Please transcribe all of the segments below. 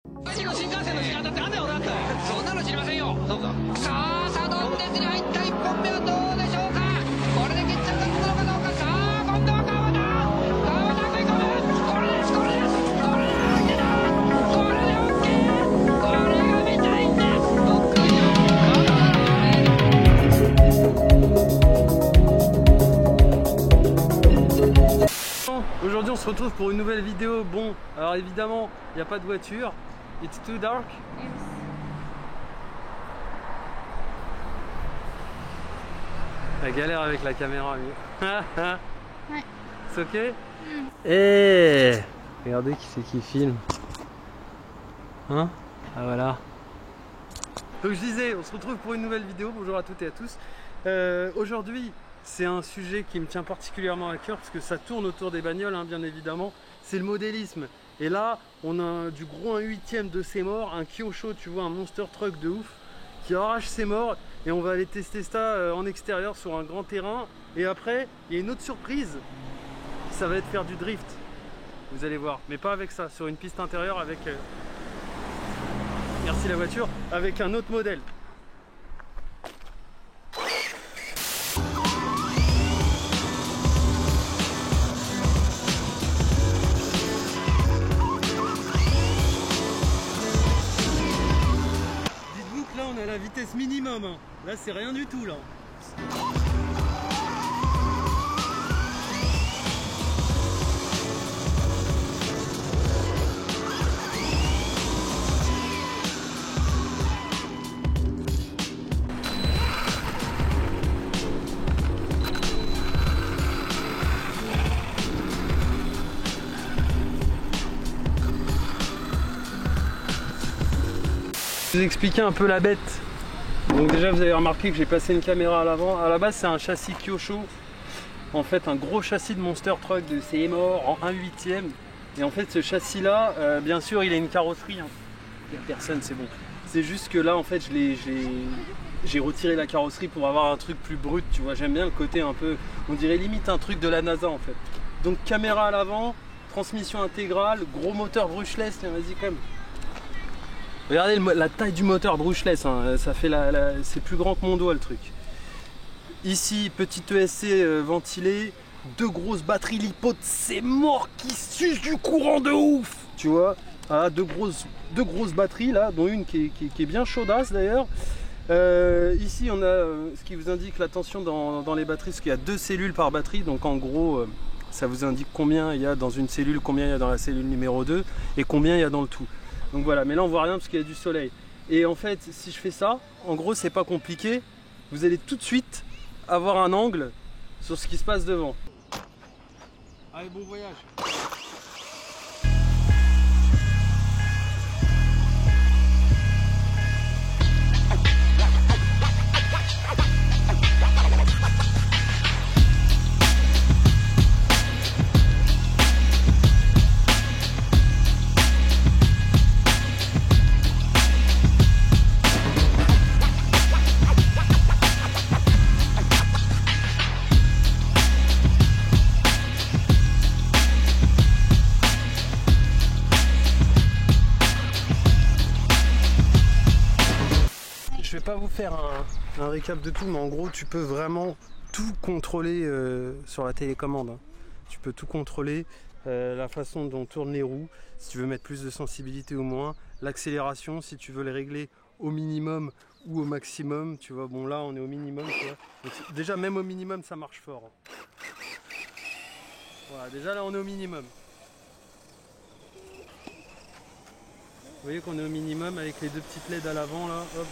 新幹線の時間だってあんだよだってそんなの知りませんよそうかさあサドンデスに入った1本目はどうでしょうかこれで決着がつくのかどうかさあ今度は川田食い込むこれですこれですこれだけだこれで OK これが見たいんです僕よAujourd'hui on se retrouve pour une nouvelle vidéo. Bon, alors évidemment il n'y a pas de voiture. It's too dark. Yes. La galère avec la caméra. Ouais. C'est ok. Et regardez qui c'est qui filme. Hein? Ah voilà. Donc je disais, on se retrouve pour une nouvelle vidéo. Bonjour à toutes et à tous. Aujourd'hui c'est un sujet qui me tient particulièrement à cœur parce que ça tourne autour des bagnoles, hein, bien évidemment. C'est le modélisme. Et là, on a du gros 1/8 de ses morts, un Kyosho, tu vois, un monster truck de ouf, qui arrache ses morts. Et on va aller tester ça en extérieur sur un grand terrain. Et après, il y a une autre surprise. Ça va être faire du drift. Vous allez voir. Mais pas avec ça, sur une piste intérieure avec... Merci la voiture. Avec un autre modèle. La vitesse minimum, hein. Là c'est rien du tout là. Je vais vous expliquer un peu la bête. Donc déjà vous avez remarqué que j'ai passé une caméra à l'avant. À la base c'est un châssis Kyosho. En fait un gros châssis de monster truck de CMOR en 1/8. Et en fait ce châssis là, bien sûr il a une carrosserie. Hein. Il n'y a personne, c'est bon. C'est juste que là en fait j'ai retiré la carrosserie pour avoir un truc plus brut. Tu vois, j'aime bien le côté un peu, on dirait limite un truc de la NASA en fait. Donc caméra à l'avant, transmission intégrale, gros moteur brushless. Tiens vas-y quand même. Regardez la taille du moteur brushless, hein. Ça fait c'est plus grand que mon doigt le truc. Ici, petit ESC ventilé, deux grosses batteries lipotes, c'est mort qui suce du courant de ouf. Tu vois, ah, deux grosses batteries là, dont une qui est bien chaudasse d'ailleurs. Ici on a ce qui vous indique la tension dans les batteries, parce qu'il y a 2 cellules par batterie, donc en gros ça vous indique combien il y a dans une cellule, combien il y a dans la cellule numéro 2 et combien il y a dans le tout. Donc voilà, mais là on voit rien parce qu'il y a du soleil. Et en fait, si je fais ça, en gros c'est pas compliqué. Vous allez tout de suite avoir un angle sur ce qui se passe devant. Allez, bon voyage. Je vais pas vous faire un récap de tout, mais en gros tu peux vraiment tout contrôler sur la télécommande. Hein. Tu peux tout contrôler, la façon dont tournent les roues, si tu veux mettre plus de sensibilité ou moins, l'accélération si tu veux les régler au minimum ou au maximum. Tu vois, bon là on est au minimum. Tu vois. Donc, déjà même au minimum ça marche fort. Hein. Voilà, déjà là on est au minimum. Vous voyez qu'on est au minimum avec les 2 petites LED à l'avant là. Hop.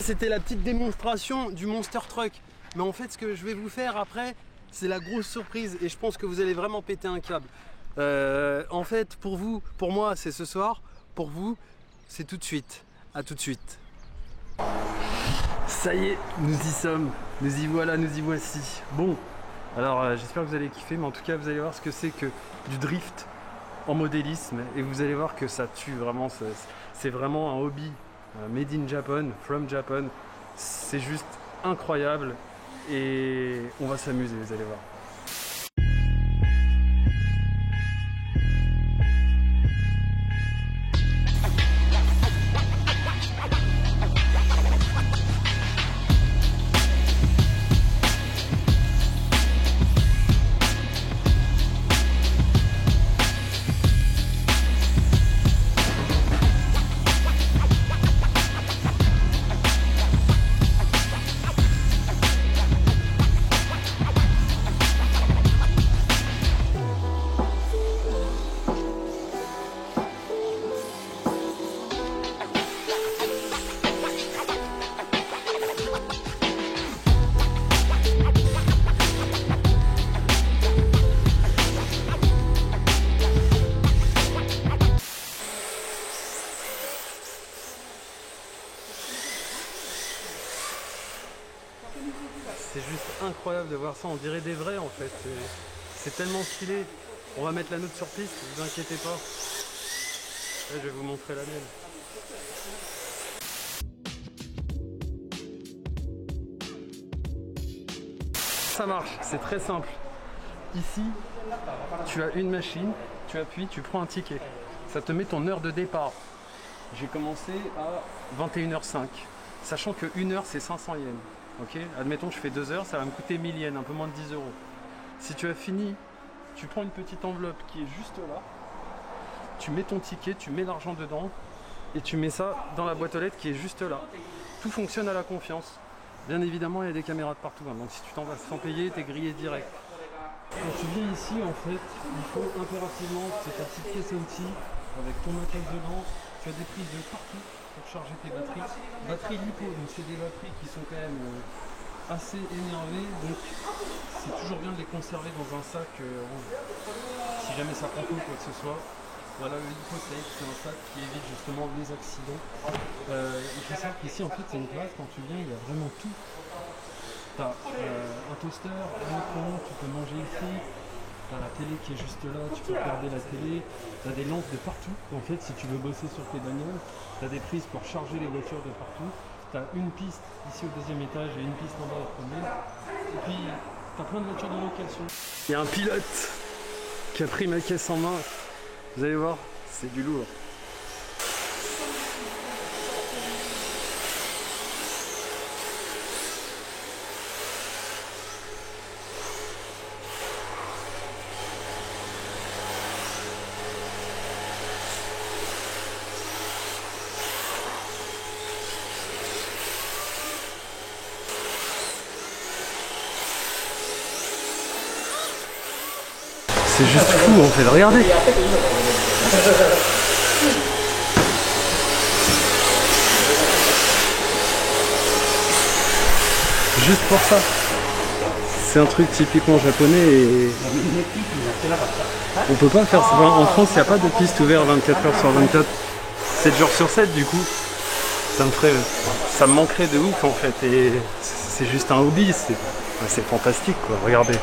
C'était la petite démonstration du monster truck. Mais en fait ce que je vais vous faire après, c'est la grosse surprise. Et je pense que vous allez vraiment péter un câble. En fait pour vous, pour moi c'est ce soir. Pour vous c'est tout de suite. A tout de suite. Ça y est, nous y sommes. Nous y voilà, nous y voici. Bon, alors j'espère que vous allez kiffer. Mais en tout cas vous allez voir ce que c'est que du drift en modélisme. Et vous allez voir que ça tue vraiment. C'est vraiment un hobby Made in Japan, from Japan. C'est juste incroyable et on va s'amuser, vous allez voir. C'est juste incroyable de voir ça, on dirait des vrais en fait. C'est tellement stylé. On va mettre la note sur piste, ne vous inquiétez pas. Là, je vais vous montrer la mienne. Ça marche, c'est très simple. Ici, tu as une machine, tu appuies, tu prends un ticket. Ça te met ton heure de départ. J'ai commencé à 21h05, sachant que 1 heure c'est 500 yens. Ok, admettons que je fais 2 heures, ça va me coûter 1000 yens, un peu moins de 10 euros. Si tu as fini, tu prends une petite enveloppe qui est juste là, tu mets ton ticket, tu mets l'argent dedans et tu mets ça dans la boîte aux lettres qui est juste là. Tout fonctionne à la confiance. Bien évidemment, il y a des caméras de partout, hein, donc si tu t'en vas sans payer, t'es grillé direct. Quand tu viens ici, en fait, il faut impérativement que tu aies ta petite caisse à outils avec ton matos dedans. Tu as des prises de partout pour charger tes batteries. Batteries lipo, donc c'est des batteries qui sont quand même assez énervées, donc c'est toujours bien de les conserver dans un sac si jamais ça prend feu ou quoi que ce soit. Voilà, le LipoSafe, c'est un sac qui évite justement les accidents. Il faut savoir qu'ici, en fait, c'est une place, quand tu viens, il y a vraiment tout. Tu as un toaster, un micro-ondes, tu peux manger ici. Tu as la télé qui est juste là, tu peux regarder la télé. Tu as des lampes de partout. En fait, si tu veux bosser sur tes bagnoles, tu as des prises pour charger les voitures de partout. Tu as une piste ici au 2e étage et une piste en bas au 1er. Et puis, tu as plein de voitures de location. Il y a un pilote qui a pris ma caisse en main. Vous allez voir, c'est du lourd. C'est juste fou en fait, regardez. Juste pour ça. C'est un truc typiquement japonais et on peut pas faire ça. En France, il n'y a pas de piste ouverte 24 h sur 24, 7 jours sur 7 du coup. Ça me manquerait de ouf en fait et c'est juste un hobby, c'est fantastique quoi, regardez.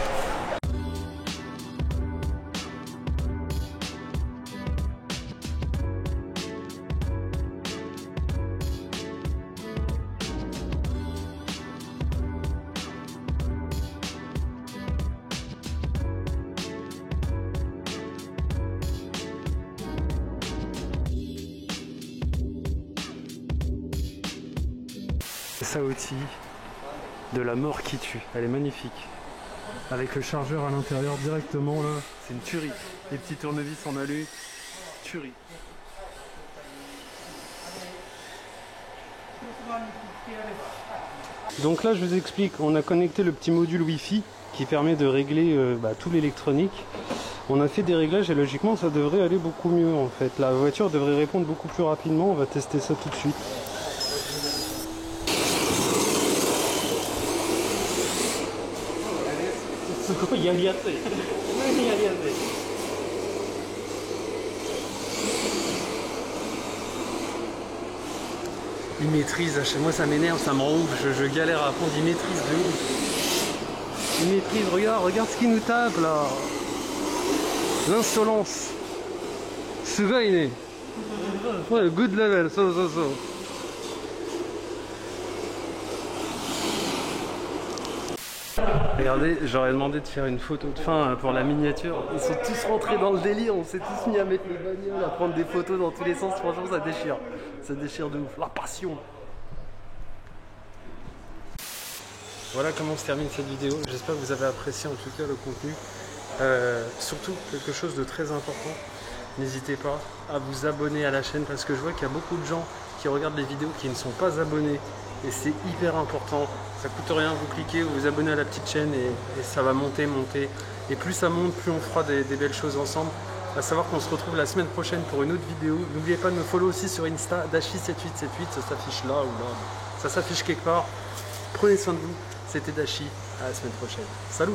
Ça outil de la mort qui tue, elle est magnifique avec le chargeur à l'intérieur directement là, c'est une tuerie, les petits tournevis en alu, tuerie. Donc là je vous explique, on a connecté le petit module Wi-Fi qui permet de régler tout l'électronique. On a fait des réglages et logiquement ça devrait aller beaucoup mieux en fait, la voiture devrait répondre beaucoup plus rapidement, on va tester ça tout de suite. Il maîtrise, chez moi ça m'énerve, ça me rend ouf, je galère à fond, il maîtrise de ouf. Il maîtrise, regarde ce qu'il nous tape là. L'insolence. Sugai ne. Ouais, good level, so. Regardez, j'aurais demandé de faire une photo de fin pour la miniature. Ils sont tous rentrés dans le délire, on s'est tous mis à mettre les bagnoles, à prendre des photos dans tous les sens. Franchement, ça déchire. Ça déchire de ouf. La passion. Voilà comment se termine cette vidéo. J'espère que vous avez apprécié en tout cas le contenu. Surtout quelque chose de très important. N'hésitez pas à vous abonner à la chaîne parce que je vois qu'il y a beaucoup de gens qui regardent les vidéos qui ne sont pas abonnés. Et c'est hyper important, ça coûte rien, vous cliquez, vous vous abonnez à la petite chaîne et ça va monter. Et plus ça monte, plus on fera des belles choses ensemble. À savoir qu'on se retrouve la semaine prochaine pour une autre vidéo. N'oubliez pas de me follow aussi sur Insta, Dashi7878, ça s'affiche là ou là. Ça s'affiche quelque part. Prenez soin de vous, c'était Dashi, à la semaine prochaine. Salut!